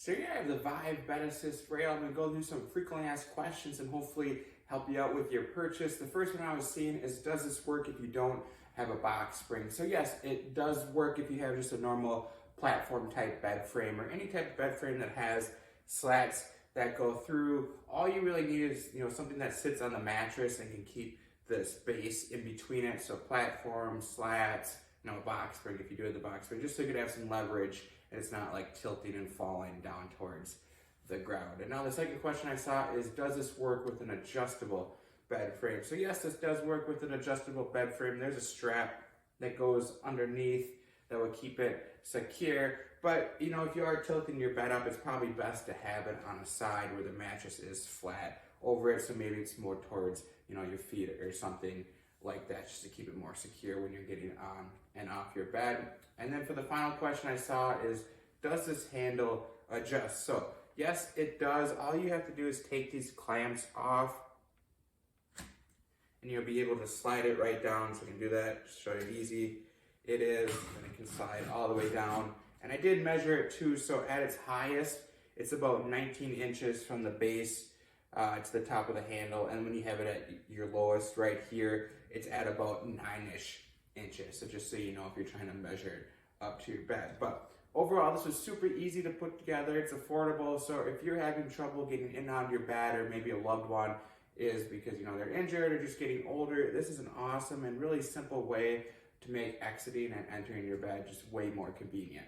So yeah, I have the Vive Bed Assist Rail. I'm gonna go through some frequently asked questions and hopefully help you out with your purchase. The first one I was seeing is, does this work if you don't have a box spring? So yes, it does work if you have just a normal platform type bed frame or any type of bed frame that has slats that go through. All you really need is something that sits on the mattress and can keep the space in between it. So platform, slats, a box spring if you do it the box spring, just so you could have some leverage and it's not like tilting and falling down towards the ground. And now the second question I saw is, does this work with an adjustable bed frame? So yes, this does work with an adjustable bed frame. There's a strap that goes underneath that will keep it secure. But if you are tilting your bed up, it's probably best to have it on the side where the mattress is flat over it. So maybe it's more towards your feet or something like that, just to keep it more secure when you're getting on and off your bed. And then for the final question I saw is, does this handle adjust? So yes, it does. All you have to do is take these clamps off and you'll be able to slide it right down. So you can do that, just show you how easy it is. And it can slide all the way down. And I did measure it too, so at its highest, it's about 19 inches from the base to the top of the handle. And when you have it at your lowest right here, it's at about 9-ish inches. So just so you know if you're trying to measure it up to your bed. But overall, this was super easy to put together. It's affordable. So if you're having trouble getting in and out of your bed, or maybe a loved one is because they're injured or just getting older, this is an awesome and really simple way to make exiting and entering your bed just way more convenient.